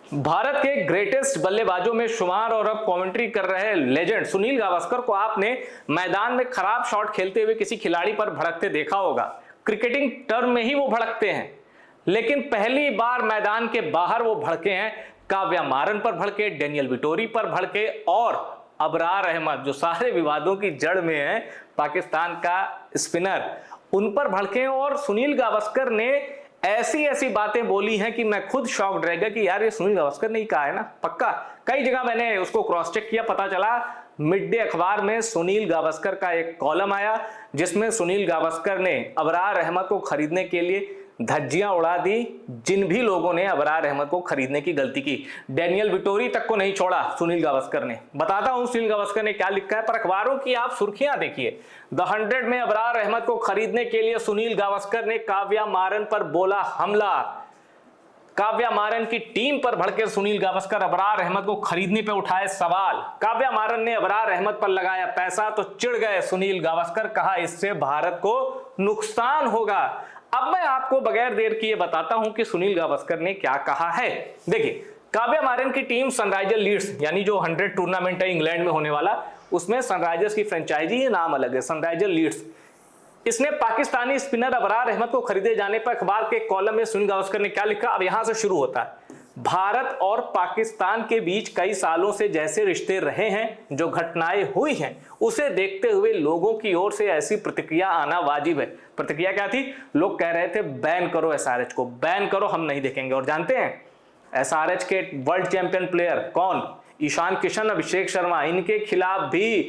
भारत के ग्रेटेस्ट बल्लेबाजों में शुमार और अब कमेंट्री कर रहे लेजेंड सुनील गावस्कर को आपने मैदान में खराब शॉट खेलते हुए किसी खिलाड़ी पर भड़कते देखा होगा। क्रिकेटिंग टर्म में ही वो भड़कते हैं, लेकिन पहली बार मैदान के बाहर वो भड़के हैं। काव्या मारन पर भड़के, डेनियल विटोरी पर भड़के और अबरार अहमद, जो सारे विवादों की जड़ में है, पाकिस्तान का स्पिनर, उन पर भड़के। और सुनील गावस्कर ने ऐसी ऐसी बातें बोली हैं कि मैं खुद शॉक्ड रह गया कि यार ये सुनील गावस्कर ने ही कहा है ना, पक्का। कई जगह मैंने उसको क्रॉस चेक किया, पता चला मिड डे अखबार में सुनील गावस्कर का एक कॉलम आया जिसमें सुनील गावस्कर ने अबरार अहमद को खरीदने के लिए धज्जियां उड़ा दी। जिन भी लोगों ने अबरार अहमद को खरीदने की गलती की, डेनियल विटोरी तक को नहीं छोड़ा सुनील गावस्कर ने। बताता हूं सुनील गावस्कर ने क्या लिखा है, पर अखबारों की आप सुर्खियां देखिए। द 100 में अबरार अहमद को खरीदने के लिए सुनील गावस्कर ने काव्या मारन पर बोला हमला। काव्या मारन की टीम पर भड़के सुनील गावस्कर अबरार अहमद को खरीदने पर उठाए सवाल। काव्या मारन ने अबरार अहमद पर लगाया पैसा तो चिढ़ गए सुनील गावस्कर, कहा इससे भारत को नुकसान होगा। अब मैं आपको बगैर देर किए बताता हूं कि सुनील गावस्कर ने क्या कहा है। देखिए, काव्या मारन की टीम सनराइजर लीड्स, यानी जो 100 टूर्नामेंट है इंग्लैंड में होने वाला, उसमें सनराइजर्स की फ्रेंचाइजी, ये नाम अलग है, सनराइजर लीड्स। इसने पाकिस्तानी स्पिनर अबरार अहमद को खरीदे जाने पर अखबार के कॉलम में सुनील गावस्कर ने क्या लिखा, अब यहां से शुरू होता है। भारत और पाकिस्तान के बीच कई सालों से जैसे रिश्ते रहे हैं, जो घटनाएं हुई हैं, उसे देखते हुए लोगों की ओर से ऐसी प्रतिक्रिया आना वाजिब है। प्रतिक्रिया क्या थी? लोग कह रहे थे बैन करो एसआरएच को, बैन करो, हम नहीं देखेंगे। और जानते हैं एसआरएच के वर्ल्ड चैंपियन प्लेयर कौन? ईशान किशन, अभिषेक शर्मा, इनके खिलाफ भी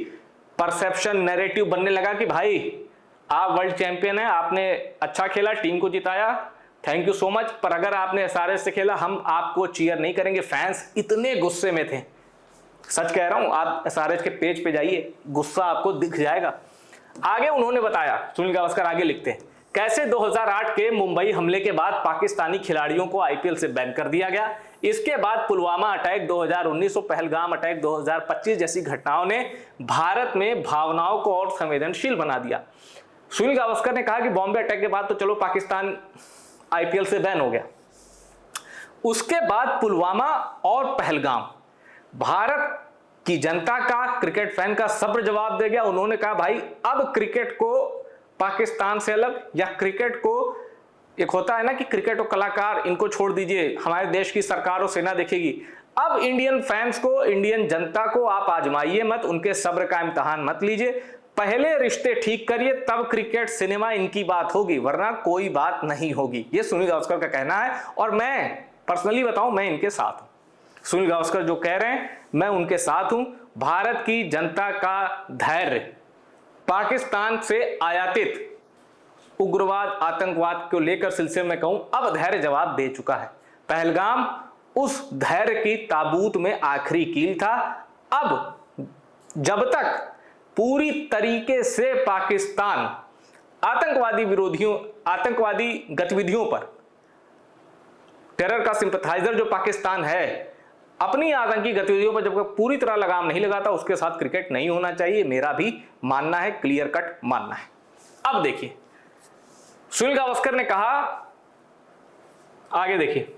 परसेप्शन, नैरेटिव बनने लगा कि भाई आप वर्ल्ड चैंपियन हैं, आपने अच्छा खेला, टीम को जिताया, थैंक यू सो मच, पर अगर आपने एसआरएच से खेला हम आपको चीयर नहीं करेंगे। फैंस इतने गुस्से में थे, सच कह रहा हूं, आप एसआरएच के पेज पे जाइए, गुस्सा आपको दिख जाएगा। आगे उन्होंने बताया, सुनील गावस्कर आगे लिखते हैं, कैसे 2008 के मुंबई हमले के बाद पाकिस्तानी खिलाड़ियों को आईपीएल से बैन कर दिया गया। इसके बाद पुलवामा अटैक 2019 और पहलगाम अटैक 2025 जैसी घटनाओं ने भारत में भावनाओं को और संवेदनशील बना दिया। सुनील गावस्कर ने कहा कि बॉम्बे अटैक के बाद तो चलो पाकिस्तान आईपीएल से बैन हो गया, उसके बाद पुलवामा और पहलगाम भारत की जनता का, क्रिकेट फैन का सब्र जवाब दे गया। उन्होंने कहा भाई अब क्रिकेट को पाकिस्तान से अलग, या क्रिकेट को, एक होता है ना कि क्रिकेट और कलाकार, इनको छोड़ दीजिए, हमारे देश की सरकार और सेना देखेगी। अब इंडियन फैंस को, इंडियन जनता को आप आजमाइए मत, उनके सब्र का इम्तिहान मत लीजिए, पहले रिश्ते ठीक करिए, तब क्रिकेट सिनेमा इनकी बात होगी, वरना कोई बात नहीं होगी। ये सुनील गावस्कर का कहना है और मैं पर्सनली बताऊं, मैं इनके साथ हूं। सुनील गावस्कर जो कह रहे हैं मैं उनके साथ हूं। भारत की जनता का धैर्य पाकिस्तान से आयातित उग्रवाद, आतंकवाद को लेकर सिलसिले में कहूं, अब धैर्य जवाब दे चुका है। पहलगाम उस धैर्य की ताबूत में आखिरी कील था। अब जब तक पूरी तरीके से पाकिस्तान आतंकवादी गतिविधियों पर, टेरर का सिंपथाइजर जो पाकिस्तान है, अपनी आतंकी गतिविधियों पर जब तक पूरी तरह लगाम नहीं लगाता, उसके साथ क्रिकेट नहीं होना चाहिए, मेरा भी मानना है, क्लियर कट मानना है। अब देखिए सुनील गावस्कर ने कहा, आगे देखिए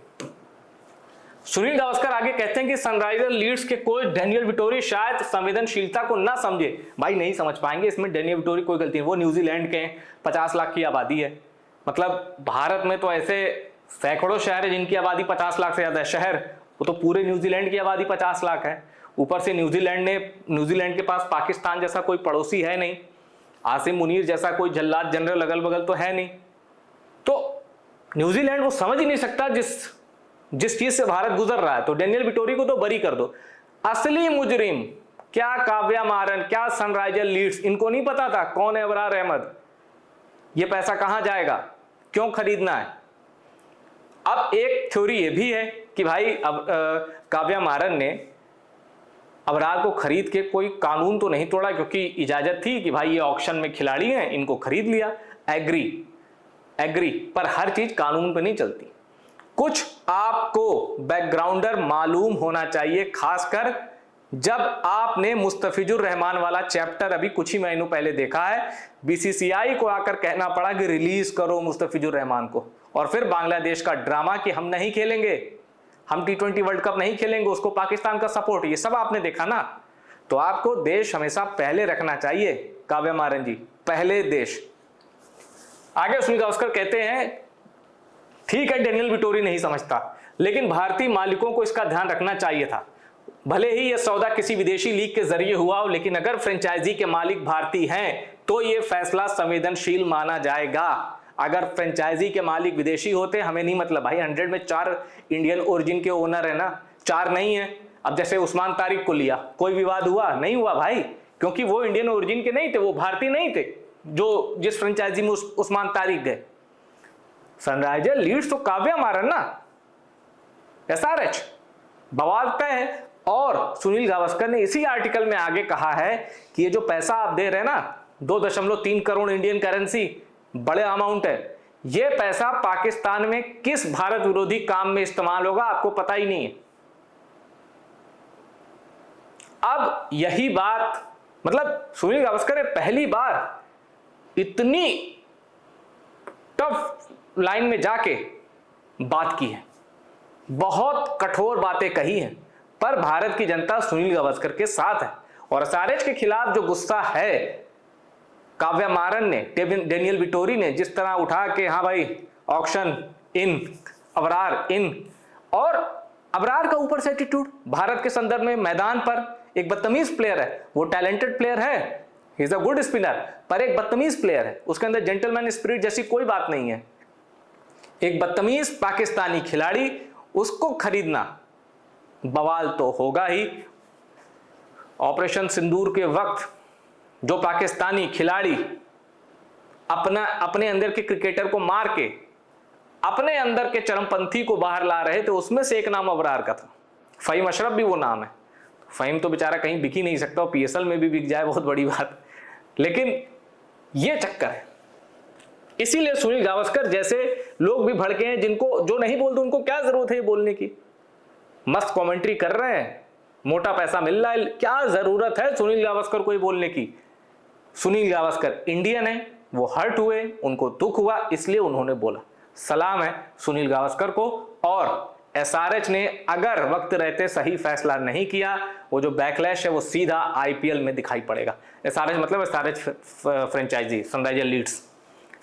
सुनील गावस्कर आगे कहते हैं कि सनराइजर लीड्स के कोच डेनियल विटोरी शायद संवेदनशीलता को ना समझे। भाई नहीं समझ पाएंगे, इसमें डेनियल विटोरी कोई गलती नहीं, वो न्यूजीलैंड के 50 लाख की आबादी है। मतलब भारत में तो ऐसे सैकड़ों शहर है जिनकी आबादी 50 लाख से ज्यादा है। शहर, वो तो पूरे न्यूजीलैंड की आबादी 50 लाख है। ऊपर से न्यूजीलैंड के पास पाकिस्तान जैसा कोई पड़ोसी है नहीं, आसिम मुनीर जैसा कोई जल्लाद जनरल अगल बगल तो है नहीं, तो न्यूजीलैंड वो समझ ही नहीं सकता जिस चीज से भारत गुजर रहा है। तो डेनियल विटोरी को तो बरी कर दो। असली मुजरिम क्या काव्या मारन, क्या सनराइजर लीड्स, इनको नहीं पता था कौन है अबरार अहमद, ये पैसा कहां जाएगा, क्यों खरीदना है। अब एक थ्योरी ये भी है कि भाई अब काव्या मारन ने अबरार को खरीद के कोई कानून तो नहीं तोड़ा, क्योंकि इजाजत थी कि भाई ये ऑक्शन में खिलाड़ी हैं, इनको खरीद लिया, एग्री, पर हर चीज कानून पर नहीं चलती। कुछ आपको बैकग्राउंडर मालूम होना चाहिए, खासकर जब आपने मुस्तफिजुर रहमान वाला चैप्टर अभी कुछ ही महीनों पहले देखा है। बीसीसीआई को आकर कहना पड़ा कि रिलीज करो मुस्तफिजुर रहमान को, और फिर बांग्लादेश का ड्रामा कि हम नहीं खेलेंगे, हम T20 वर्ल्ड कप नहीं खेलेंगे, उसको पाकिस्तान का सपोर्ट, ये सब आपने देखा ना। तो आपको देश हमेशा पहले रखना चाहिए काव्या मारन जी, पहले देश। आगे सुनील गावस्कर कहते हैं ठीक है डेनियल विटोरी नहीं समझता, लेकिन भारतीय मालिकों को इसका ध्यान रखना चाहिए था। भले ही यह सौदा किसी विदेशी लीग के जरिए हुआ हो, लेकिन अगर फ्रेंचाइजी के मालिक भारतीय हैं तो यह फैसला संवेदनशील माना जाएगा। अगर फ्रेंचाइजी के मालिक विदेशी होते, हमें नहीं मतलब भाई, 100 में 4 इंडियन ओरिजिन के ओनर है ना, 4 नहीं है। अब जैसे उस्मान तारिक को लिया, कोई विवाद हुआ? नहीं हुआ भाई, क्योंकि वो इंडियन ओरिजिन के नहीं थे, वो भारतीय नहीं थे जो जिस फ्रेंचाइजी में उस्मान तारिक गए। सनराइजर लीड्स तो काव्या मारन ना, SRH बवाल तय है। और सुनील गावस्कर ने इसी आर्टिकल में आगे कहा है कि ये जो पैसा आप दे रहे हैं ना, 2.3 करोड़ इंडियन करेंसी, बड़े अमाउंट है। ये पैसा पाकिस्तान में किस भारत विरोधी काम में इस्तेमाल होगा आपको पता ही नहीं है। अब यही बात, मतलब सुनील गावस्कर ने पहली बार इतनी टफ लाइन में जाके बात की है, बहुत कठोर बातें कही हैं, पर भारत की जनता सुनील गावस्कर के साथ है। और SRH के खिलाफ जो गुस्सा है काव्या मारन ने, डेनियल विटोरी ने जिस तरह उठा के, हाँ भाई ऑक्शन इन, अबरार इन, और अबरार का ऊपर से एटीट्यूड भारत के संदर्भ में, मैदान पर एक बदतमीज प्लेयर है, वो टैलेंटेड प्लेयर है, he is a good spinner, पर एक बदतमीज प्लेयर है, उसके अंदर जेंटलमैन स्पिरिट जैसी कोई बात नहीं है। एक बदतमीज पाकिस्तानी खिलाड़ी, उसको खरीदना बवाल तो होगा ही। ऑपरेशन सिंदूर के वक्त जो पाकिस्तानी खिलाड़ी अपने अंदर के क्रिकेटर को मार के अपने अंदर के चरमपंथी को बाहर ला रहे थे, उसमें से एक नाम अबरार का था। फ़हीम अशरफ भी वो नाम है। फ़हीम तो बेचारा कहीं बिक ही नहीं सकता, PSL में भी बिक जाए बहुत बड़ी बात, लेकिन ये चक्कर है। इसीलिए सुनील गावस्कर जैसे लोग भी भड़के हैं, जिनको जो नहीं बोलते उनको क्या जरूरत है ये बोलने की। मस्त कमेंट्री कर रहे हैं, मोटा पैसा मिल रहा है, क्या जरूरत है सुनील गावस्कर को ये बोलने की। सुनील गावस्कर इंडियन है, वो हर्ट हुए, उनको दुख हुआ, इसलिए उन्होंने बोला। सलाम है सुनील गावस्कर को। और SRH ने अगर वक्त रहते सही फैसला नहीं किया, वो जो बैकलैश है वो सीधा IPL में दिखाई पड़ेगा। SRH मतलब SRH franchise, Sunriser Leeds,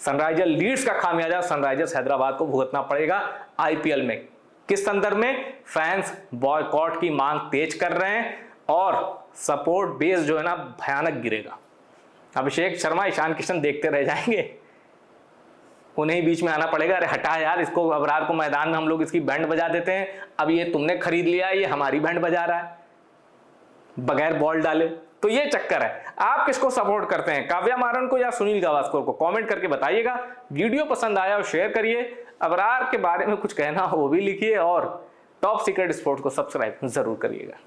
Sunriser Leeds का खामियाजा सनराइजर्स हैदराबाद को भुगतना पड़ेगा IPL में। किस संदर्भ में? फैंस बॉयकॉट की मांग तेज कर रहे हैं और सपोर्ट बेस जो है ना भयानक गिरेगा। अभिषेक शर्मा, ईशान किशन देखते रह जाएंगे, उन्हें बीच में आना पड़ेगा, अरे हटा यार इसको, अबरार को मैदान में हम लोग इसकी बैंड बजा देते हैं, अब ये तुमने खरीद लिया, ये हमारी बैंड बजा रहा है बगैर बॉल डाले। तो ये चक्कर है। आप किसको सपोर्ट करते हैं, काव्या मारन को या सुनील गावस्कर को? कमेंट करके बताइएगा। वीडियो पसंद आया और शेयर करिए। अबरार के बारे में कुछ कहना हो वो भी लिखिए, और टॉप सीक्रेट स्पोर्ट्स को सब्सक्राइब जरूर करिएगा।